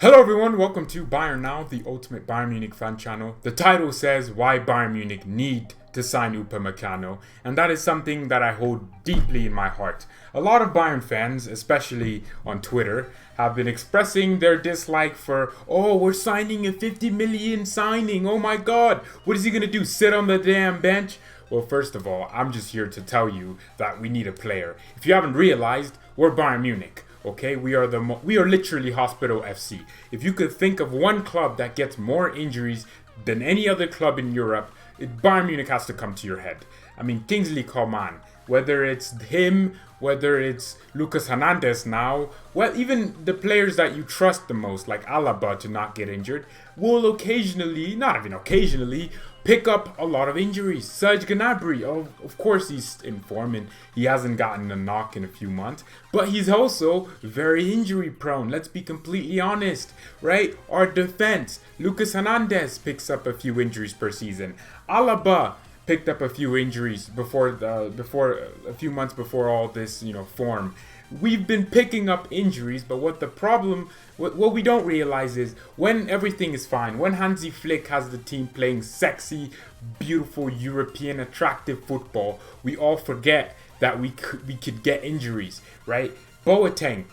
Hello everyone, welcome to BayernNow, the ultimate Bayern Munich fan channel. The title says why Bayern Munich need to sign Upamecano, and that is something that I hold deeply in my heart. A lot of Bayern fans, especially on Twitter, have been expressing their dislike for, we're signing a 50 million signing, oh my god, what is he gonna do, sit on the damn bench? Well, first of all, I'm just here to tell you that we need a player. If you haven't realized, we're Bayern Munich. Okay, we are literally Hospital FC. If you could think of one club that gets more injuries than any other club in Europe, Bayern Munich has to come to your head. I mean, Kingsley Coman, whether it's him, whether it's Lucas Hernandez now, well, even the players that you trust the most, like Alaba, to not get injured, will occasionally, not even occasionally, pick up a lot of injuries. Serge Gnabry, of course he's in form and he hasn't gotten a knock in a few months, but he's also very injury prone. Let's be completely honest, right? Our defense, Lucas Hernandez picks up a few injuries per season. Alaba picked up a few injuries before a few months before all this, form. We've been picking up injuries, but what we don't realize is when everything is fine, when Hansi Flick has the team playing sexy, beautiful, European, attractive football, we all forget that we could get injuries, right? Boateng,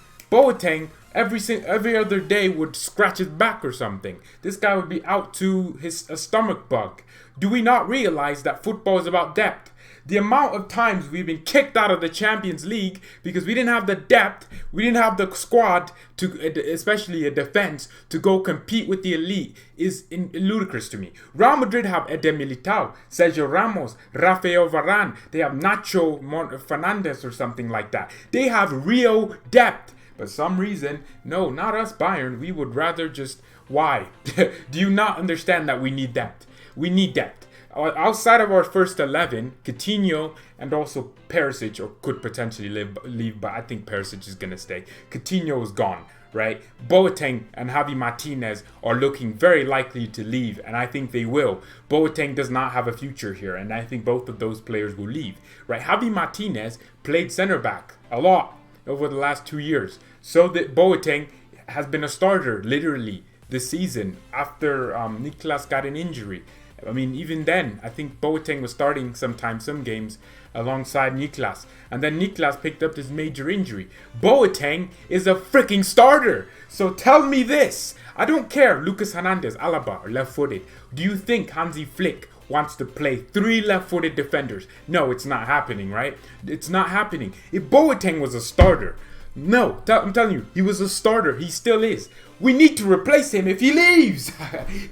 every other day would scratch his back or something. This guy would be out to a stomach bug. Do we not realize that football is about depth? The amount of times we've been kicked out of the Champions League because we didn't have the depth, we didn't have the squad, especially a defense, to go compete with the elite is ludicrous to me. Real Madrid have Eder Militao, Sergio Ramos, Rafael Varane, they have Nacho Fernandez or something like that. They have real depth. But some reason, no, not us Bayern, we would rather just, why? Do you not understand that we need depth? We need depth. Outside of our first 11, Coutinho and also Perisic could potentially leave, but I think Perisic is going to stay. Coutinho is gone, right? Boateng and Javi Martinez are looking very likely to leave, and I think they will. Boateng does not have a future here, and I think both of those players will leave, right? Javi Martinez played center back a lot over the last 2 years, so that Boateng has been a starter literally this season after Niklas got an injury. I mean, even then, I think Boateng was starting some games alongside Niklas. And then Niklas picked up this major injury. Boateng is a freaking starter. So tell me this. I don't care, Lucas Hernandez, Alaba, are left-footed. Do you think Hansi Flick wants to play 3 left-footed defenders? No, it's not happening, right? It's not happening. If Boateng was a starter, no, I'm telling you, he was a starter. He still is. We need to replace him if he leaves.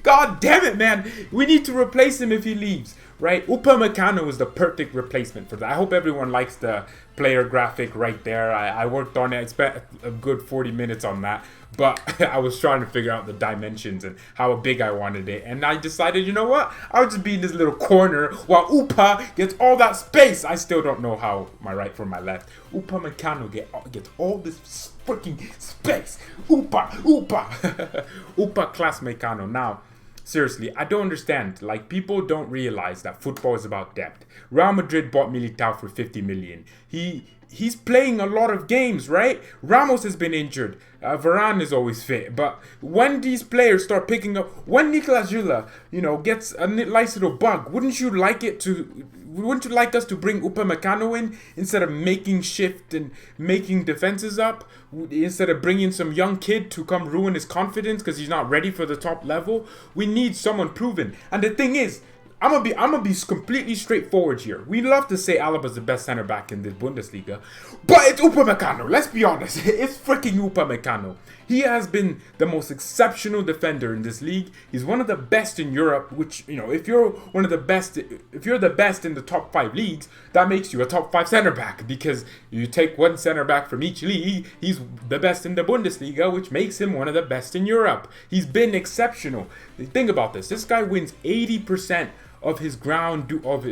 God damn it, man. We need to replace him if he leaves, right? Upamecano is the perfect replacement for that. I hope everyone likes the player graphic right there. I worked on it. I spent a good 40 minutes on that. But I was trying to figure out the dimensions and how big I wanted it. And I decided, you know what? I'll just be in this little corner while Upa gets all that space. I still don't know how my right from my left. Upamecano gets all this freaking space. Upa. Upa class Mecano. Now, seriously, I don't understand. Like, people don't realize that football is about depth. Real Madrid bought Militao for 50 million. He's playing a lot of games, right? Ramos has been injured. Varane is always fit. But when these players start picking up, when Niklas Süle, gets a nice little bug, wouldn't you like us to bring Upamecano in instead of making shift and making defenses up? Instead of bringing some young kid to come ruin his confidence because he's not ready for the top level? We need someone proven. And the thing is, I'm gonna be completely straightforward here. We love to say Alaba's the best center back in the Bundesliga, but it's Upamecano. Let's be honest, it's freaking Upamecano. He has been the most exceptional defender in this league. He's one of the best in Europe. Which, if you're the best in the top 5 leagues, that makes you a top 5 center back because you take one center back from each league. He's the best in the Bundesliga, which makes him one of the best in Europe. He's been exceptional. Think about this. This guy wins 80% of his of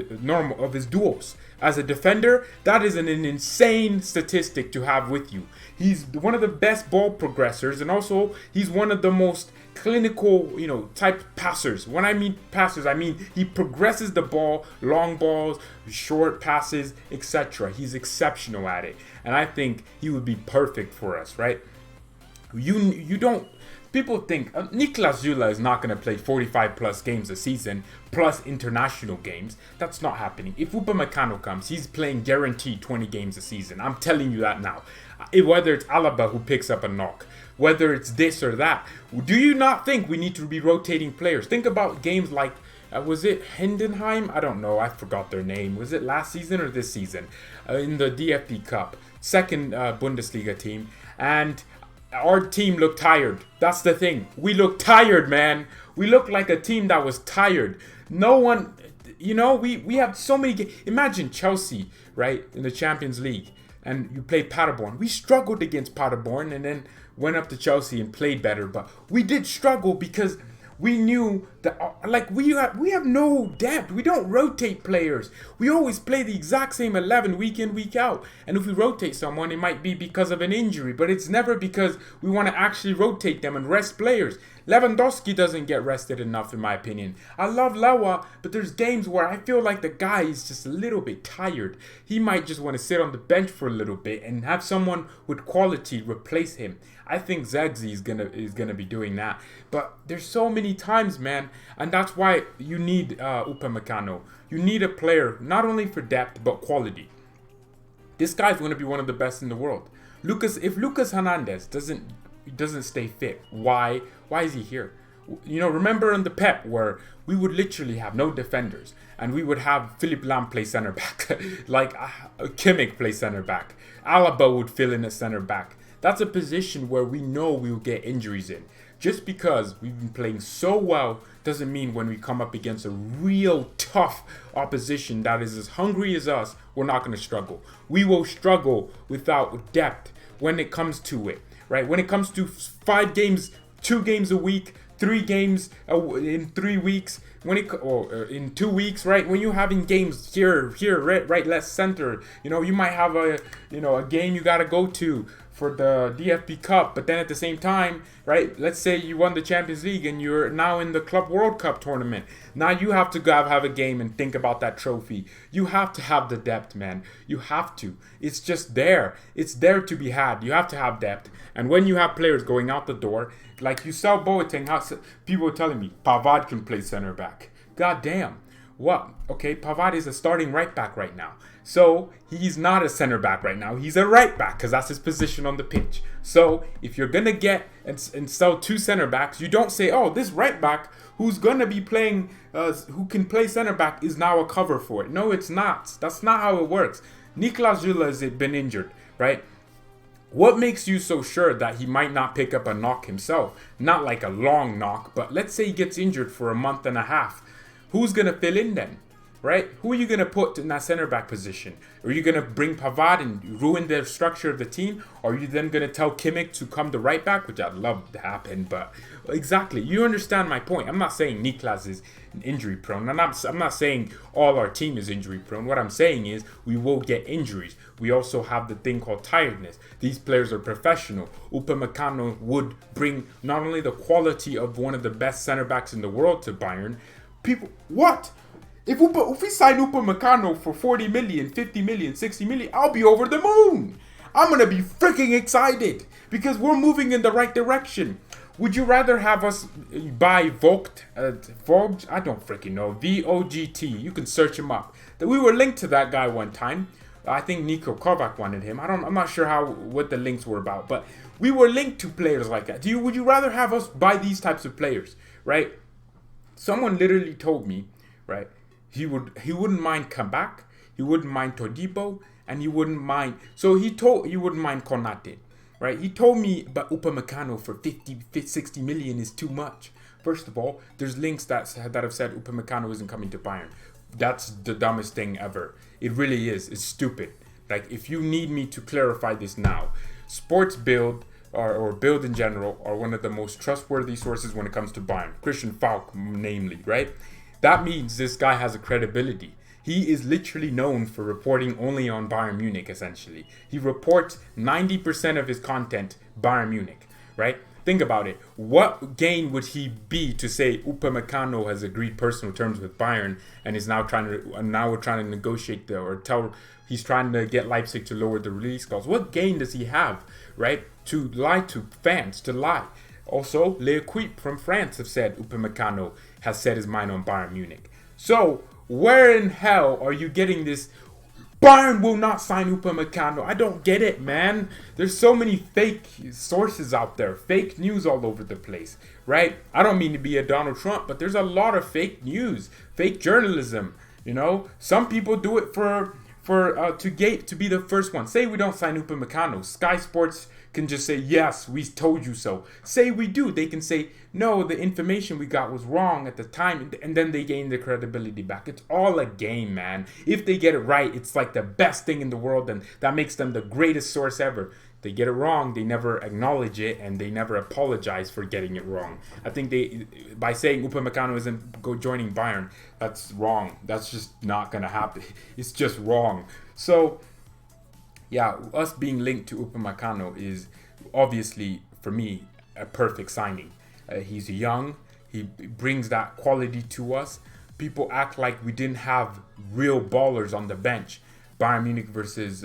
his duels. As a defender, that is an insane statistic to have with you. He's one of the best ball progressors, and also he's one of the most clinical, type passers. When I mean passers, I mean he progresses the ball, long balls, short passes, etc. He's exceptional at it, and I think he would be perfect for us, right? You don't people think Niklas Zula is not going to play 45 plus games a season plus international games. That's not happening. If Upamecano comes, he's playing guaranteed 20 games a season. I'm telling you that now. Whether it's Alaba who picks up a knock, whether it's this or that, do you not think we need to be rotating players? Think about games like, was it Hindenheim? I don't know. I forgot their name. Was it last season or this season? In the DFB Cup, second Bundesliga team. And our team looked tired. That's the thing. We look tired, man. We look like a team that was tired. No one, we have so many games. Imagine Chelsea, right, in the Champions League. And you played Paderborn. We struggled against Paderborn and then went up to Chelsea and played better. But we did struggle because we knew that, we have no depth. We don't rotate players. We always play the exact same 11 week in, week out. And if we rotate someone, it might be because of an injury. But it's never because we want to actually rotate them and rest players. Lewandowski doesn't get rested enough, in my opinion. I love Lewa, but there's games where I feel like the guy is just a little bit tired. He might just want to sit on the bench for a little bit and have someone with quality replace him. I think Zagzi is gonna be doing that. But there's so many times, man, and that's why you need Upamecano. You need a player not only for depth but quality. This guy's going to be one of the best in the world. If Lucas Hernandez doesn't stay fit, why is he here? Remember in the Pep where we would literally have no defenders and we would have Philipp Lahm play center back, like Kimmich play center back, Alaba would fill in as center back. That's a position where we know we will get injuries in. Just because we've been playing so well doesn't mean when we come up against a real tough opposition that is as hungry as us, we're not going to struggle. We will struggle without depth when it comes to it, right? When it comes to 5 games, 2 games a week, 3 games in 3 weeks, in 2 weeks, right? When you're having games here, right, left, center, you might have a game you got to go to for the DFB Cup, but then at the same time, right, let's say you won the Champions League and you're now in the Club World Cup tournament. Now you have to have a game and think about that trophy. You have to have the depth, man. You have to. It's just there. It's there to be had. You have to have depth. And when you have players going out the door, like you saw Boateng, people were telling me, Pavard can play center back. God damn. What? Okay, Pavard is a starting right back right now. So he's not a center back right now. He's a right back because that's his position on the pitch. So if you're going to get and sell 2 center backs, you don't say, oh, this right back who's going to be playing, who can play center back is now a cover for it. No, it's not. That's not how it works. Niklas Zula has been injured, right? What makes you so sure that he might not pick up a knock himself? Not like a long knock, but let's say he gets injured for a month and a half. Who's going to fill in then? Right? Who are you going to put in that center back position? Are you going to bring Pavard and ruin the structure of the team? Or are you then going to tell Kimmich to come the right back? Which I'd love to happen, but exactly. You understand my point. I'm not saying Niklas is injury prone. I'm not saying all our team is injury prone. What I'm saying is we will get injuries. We also have the thing called tiredness. These players are professional. Upamecano would bring not only the quality of one of the best center backs in the world to Bayern. People, what? If we sign Upamecano for 40 million, 50 million, 60 million, I'll be over the moon. I'm going to be freaking excited because we're moving in the right direction. Would you rather have us buy Vogt? I don't freaking know. VOGT. You can search him up. That we were linked to that guy one time. I think Niko Kovac wanted him. I'm not sure what the links were about, but we were linked to players like that. Would you rather have us buy these types of players, right? Someone literally told me, right? He wouldn't mind Kabak, he wouldn't mind Todibo, and he wouldn't mind Konate, right? He told me, but Upamecano for 60 million is too much. First of all, there's links that have said Upamecano isn't coming to Bayern. That's the dumbest thing ever. It really is. It's stupid. Like, if you need me to clarify this now, Sports Bild or Bild in general are one of the most trustworthy sources when it comes to Bayern. Christian Falk, namely, right? That means this guy has a credibility. He is literally known for reporting only on Bayern Munich, essentially. He reports 90% of his content Bayern Munich, right? Think about it. What gain would he be to say Upamecano has agreed personal terms with Bayern and is now we're trying to negotiate he's trying to get Leipzig to lower the release clause? What gain does he have, right? To lie to fans, to lie. Also, L'Equipe from France have said Upamecano has set his mind on Bayern Munich. So, where in hell are you getting this? Bayern will not sign Upamecano. I don't get it, man. There's so many fake sources out there, fake news all over the place, right? I don't mean to be a Donald Trump, but there's a lot of fake news, fake journalism. You know, some people do it to be the first one. Say we don't sign Upamecano, Sky Sports can just say, yes, we told you so. Say we do, they can say, no, the information we got was wrong at the time, and then they gain their credibility back. It's all a game, man. If they get it right, it's like the best thing in the world, and that makes them the greatest source ever. They get it wrong, they never acknowledge it, and they never apologize for getting it wrong. I think by saying Upamecano isn't joining Bayern, that's wrong. That's just not going to happen. It's just wrong. So, yeah, us being linked to Upamecano is obviously, for me, a perfect signing. He's young. He brings that quality to us. People act like we didn't have real ballers on the bench. Bayern Munich versus,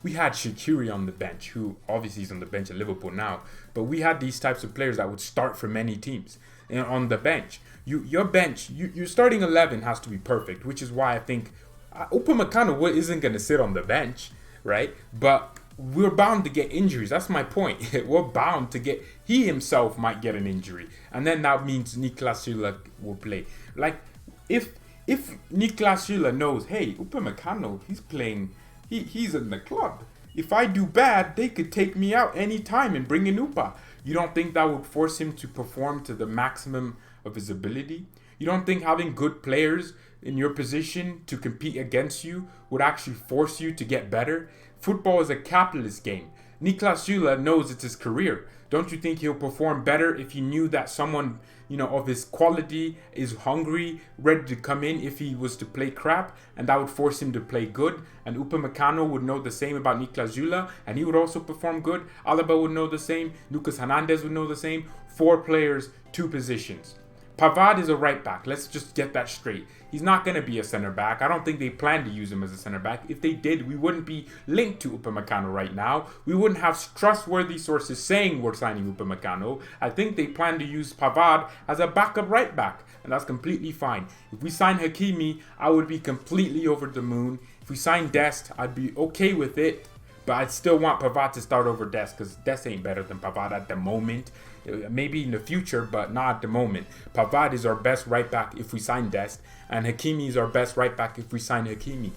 we had Shaqiri on the bench, who obviously is on the bench at Liverpool now. But we had these types of players that would start for many teams. And on the bench, your starting 11 has to be perfect, which is why I think Upamecano isn't going to sit on the bench, right? But we're bound to get injuries. That's my point. We're bound to get... He himself might get an injury. And then that means Niklas Süle will play. Like, if Niklas Süle knows, hey, Upamecano, he's playing... He's in the club. If I do bad, they could take me out anytime and bring in Upa. You don't think that would force him to perform to the maximum of his ability? You don't think having good players in your position to compete against you would actually force you to get better? Football is a capitalist game. Niklas Süle knows it's his career. Don't you think he'll perform better if he knew that someone, of his quality is hungry, ready to come in if he was to play crap, and that would force him to play good? And Upamecano would know the same about Niklas Süle, and he would also perform good. Alaba would know the same. Lucas Hernandez would know the same. 4 players, 2 positions. Pavard is a right back. Let's just get that straight. He's not going to be a center back. I don't think they plan to use him as a center back. If they did, we wouldn't be linked to Upamecano right now. We wouldn't have trustworthy sources saying we're signing Upamecano. I think they plan to use Pavard as a backup right back, and that's completely fine. If we sign Hakimi, I would be completely over the moon. If we sign Dest, I'd be okay with it, but I'd still want Pavard to start over Dest, because Dest ain't better than Pavard at the moment. Maybe in the future, but not at the moment. Pavard is our best right back if we sign Dest, and Hakimi is our best right back if we sign Hakimi.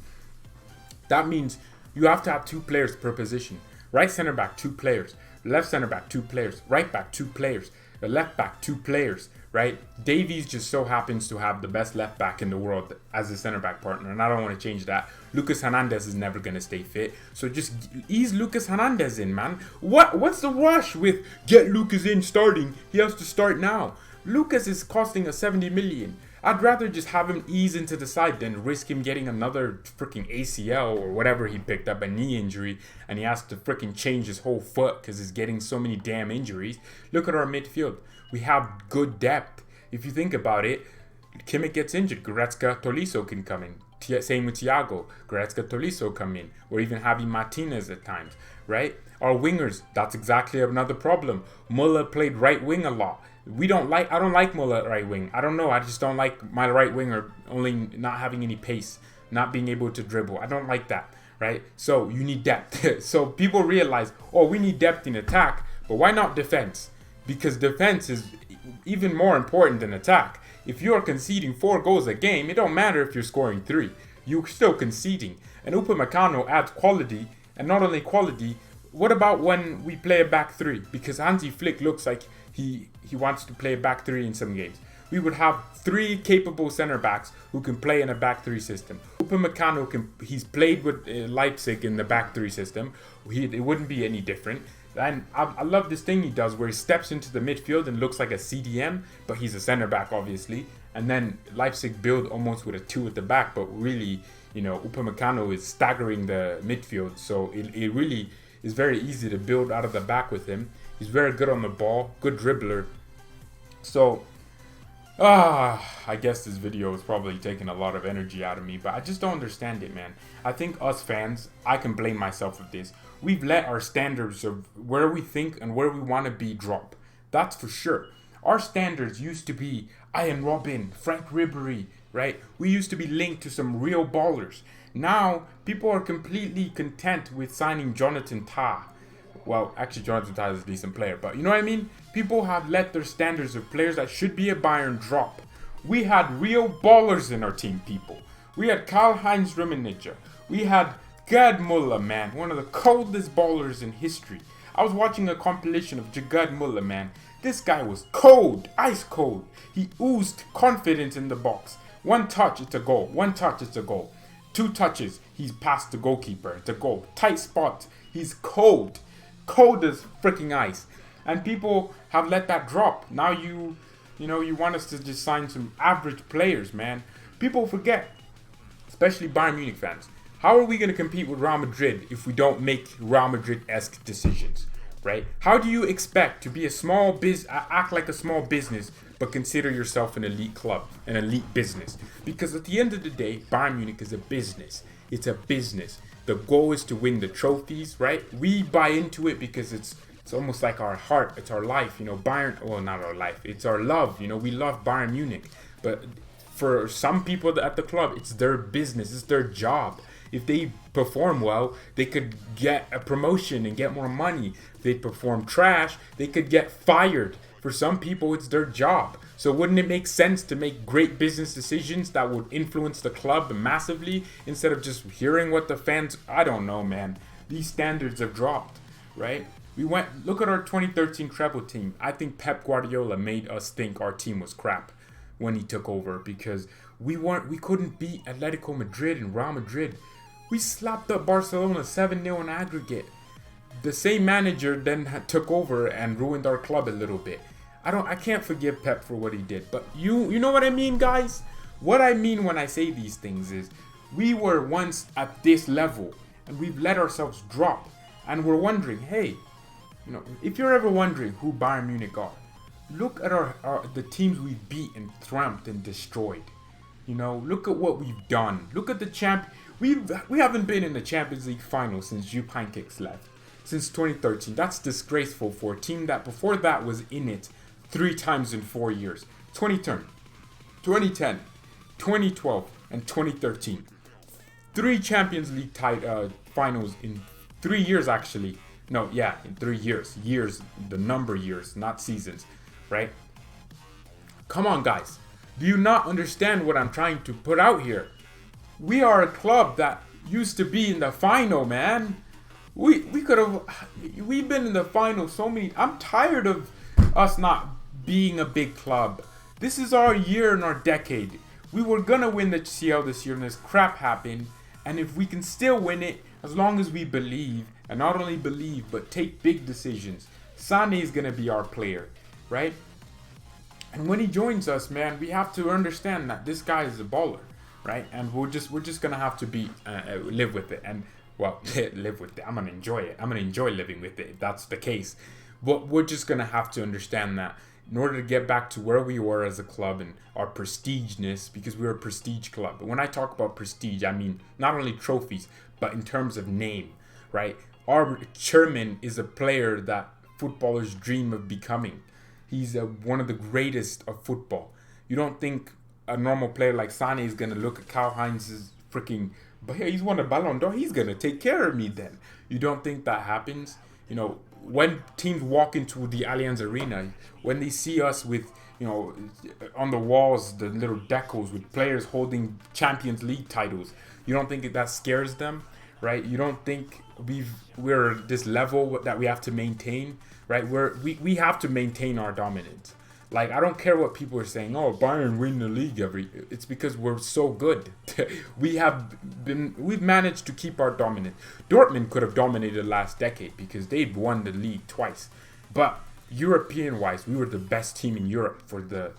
That means you have to have 2 players per position. Right center back, 2 players. Left center back, 2 players. Right back, 2 players. The left back, 2 players. Right? Davies just so happens to have the best left back in the world as a center back partner, and I don't want to change that. Lucas Hernandez is never going to stay fit, so just ease Lucas Hernandez in, man. What's the rush with get Lucas in starting? He has to start now. Lucas is costing us 70 million. I'd rather just have him ease into the side than risk him getting another freaking ACL or whatever he picked up, a knee injury, and he has to freaking change his whole foot because he's getting so many damn injuries. Look at our midfield. We have good depth. If you think about it, Kimmich gets injured, Goretzka, Tolisso can come in. Same with Thiago, Goretzka, Tolisso come in, or even Javi Martinez at times, right? Our wingers, that's exactly another problem. Muller played right wing a lot. I don't like Muller at right wing. I don't know, I just don't like my right winger only not having any pace, not being able to dribble. I don't like that, right? So you need depth. So people realize, we need depth in attack, but why not defense? Because defense is even more important than attack. If you're conceding 4 goals a game, it don't matter if you're scoring 3. You're still conceding. And Upamecano adds quality, and not only quality, what about when we play a back 3? Because Hansi Flick looks like he wants to play a back 3 in some games. We would have 3 capable center backs who can play in a back 3 system. Upamecano he's played with Leipzig in the back 3 system. It wouldn't be any different. And I love this thing he does where he steps into the midfield and looks like a CDM, but he's a center back, obviously. And then Leipzig build almost with a 2 at the back, but really, Upamecano is staggering the midfield. So it really is very easy to build out of the back with him. He's very good on the ball, good dribbler. So, I guess this video is probably taking a lot of energy out of me, but I just don't understand it, man. I think us fans, I can blame myself for this. We've let our standards of where we think and where we want to be drop. That's for sure. Our standards used to be Ian Robin, Frank Ribery, right? We used to be linked to some real ballers. Now, people are completely content with signing Jonathan Tah. Well, actually, Jonathan Tah is a decent player, but you know what I mean? People have let their standards of players that should be a Bayern drop. We had real ballers in our team, people. We had Karl-Heinz Rummenigge. We had Gerd Müller, man, one of the coldest ballers in history. I was watching a compilation of Gerd Müller, man. This guy was cold, ice cold. He oozed confidence in the box. One touch, it's a goal. One touch, it's a goal. Two touches, he's past the goalkeeper. It's a goal. Tight spot. He's cold. Cold as freaking ice. And people have let that drop. Now you want us to just sign some average players, man. People forget, especially Bayern Munich fans. How are we going to compete with Real Madrid if we don't make Real Madrid-esque decisions, right? How do you expect to be act like a small business, but consider yourself an elite club, an elite business? Because at the end of the day, Bayern Munich is a business. It's a business. The goal is to win the trophies, right? We buy into it because it's almost like our heart. It's our life, Bayern, well, not our life. It's our love, we love Bayern Munich. But for some people at the club, it's their business. It's their job. If they perform well, they could get a promotion and get more money. If they perform trash, they could get fired. For some people, it's their job. So wouldn't it make sense to make great business decisions that would influence the club massively instead of just hearing what the fans... I don't know, man. These standards have dropped, right? Look at our 2013 treble team. I think Pep Guardiola made us think our team was crap when he took over because we couldn't beat Atletico Madrid and Real Madrid. We slapped up Barcelona 7-0 in aggregate. The same manager then took over and ruined our club a little bit. I can't forgive Pep for what he did, but you know what I mean, guys? What I mean when I say these things is we were once at this level and we've let ourselves drop and we're wondering, hey, if you're ever wondering who Bayern Munich are, look at the teams we beat and thumped and destroyed. Look at what we've done. Look at the champ. We haven't been in the Champions League final since Jupp Heynckes left. Since 2013. That's disgraceful for a team that before that was in it 3 times in 4 years. 2010, 2012, and 2013. 3 Champions League finals in 3 years, actually. No, yeah, in 3 years. Years, the number years, not seasons, right? Come on, guys. Do you not understand what I'm trying to put out here? We are a club that used to be in the final, man. We've been in the final so many. I'm tired of us not being a big club. This is our year and our decade. We were gonna win the CL this year and this crap happened. And if we can still win it, as long as we believe, and not only believe, but take big decisions, Sané is gonna be our player, right? And when he joins us, man, we have to understand that this guy is a baller, right? And we're just gonna have to live with it. And well, live with it. I'm gonna enjoy it. I'm gonna enjoy living with it if that's the case. But we're just gonna have to understand that in order to get back to where we were as a club and our prestigeness, because we're a prestige club. But when I talk about prestige, I mean not only trophies, but in terms of name, right? Our chairman is a player that footballers dream of becoming. He's one of the greatest of football. You don't think a normal player like Sané is gonna look at Karl-Heinz's freaking... But hey, he's won a Ballon d'Or. He's going to take care of me then. You don't think that happens? When teams walk into the Allianz Arena, when they see us with, on the walls, the little decals with players holding Champions League titles, you don't think that scares them, right? You don't think we're this level that we have to maintain, right? We have to maintain our dominance. Like, I don't care what people are saying. Oh, Bayern win the league it's because we're so good. We've managed to keep our dominance. Dortmund could have dominated last decade because they've won the league twice. But European-wise, we were the best team in Europe for the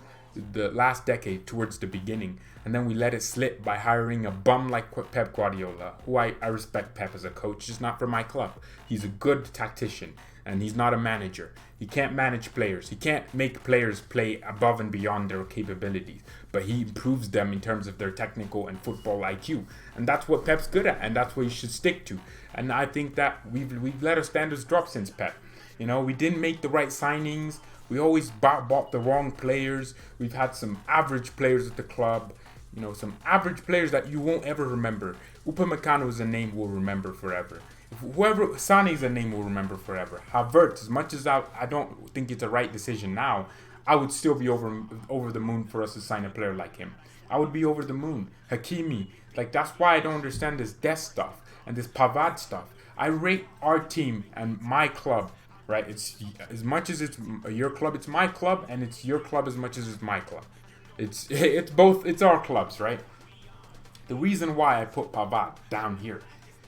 last decade towards the beginning. And then we let it slip by hiring a bum like Pep Guardiola, who I respect Pep as a coach, just not for my club. He's a good tactician, and he's not a manager. He can't manage players. He can't make players play above and beyond their capabilities. But he improves them in terms of their technical and football IQ. And that's what Pep's good at, and that's what he should stick to. And I think that we've let our standards drop since Pep. We didn't make the right signings. We always bought the wrong players. We've had some average players at the club. You know, some average players that you won't ever remember. Upamecano is a name we'll remember forever. Sane is a name we'll remember forever. Havertz, as much as I don't think it's a right decision now, I would still be over the moon for us to sign a player like him. I would be over the moon. Hakimi, like that's why I don't understand this Dest stuff and this Pavard stuff. I rate our team and my club, right? It's as much as it's your club, it's my club, and it's your club as much as it's my club. It's both. It's our clubs, right? The reason why I put Pavard down here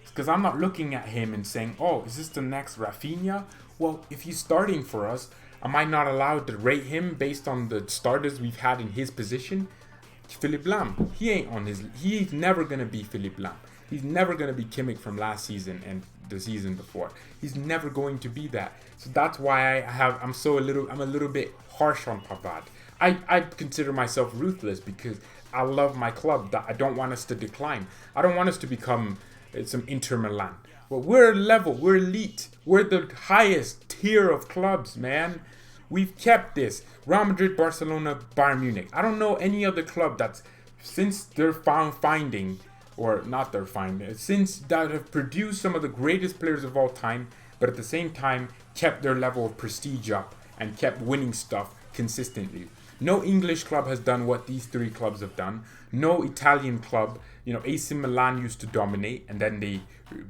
is because I'm not looking at him and saying, "Oh, is this the next Rafinha?" Well, if he's starting for us, am I not allowed to rate him based on the starters we've had in his position? Philipp Lahm, he's never gonna be Philipp Lahm. He's never gonna be Kimmich from last season and the season before. He's never going to be that. So that's why I'm a little bit harsh on Pavard. I consider myself ruthless because I love my club. That I don't want us to decline. I don't want us to become some Inter Milan. Well, we're elite. We're the highest tier of clubs, man. We've kept this. Real Madrid, Barcelona, Bayern Munich. I don't know any other club that's, since they're since that have produced some of the greatest players of all time, but at the same time kept their level of prestige up and kept winning stuff consistently. No English club has done what these three clubs have done. No Italian club. You know, AC Milan used to dominate and then they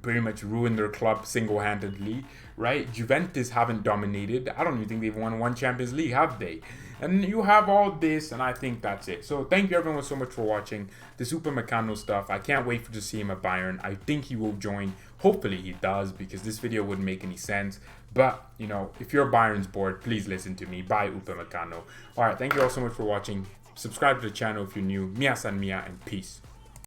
pretty much ruined their club single-handedly, right? Juventus haven't dominated. I don't even think they've won one Champions League, have they? And you have all this, and I think that's it. So thank you everyone so much for watching this Upamecano stuff. I can't wait to see him at Bayern. I think he will join. Hopefully he does, because this video wouldn't make any sense. But, you know, if you're Bayern's board, please listen to me. Buy Upamecano. Alright, thank you all so much for watching. Subscribe to the channel if you're new. Mia san mia, and peace.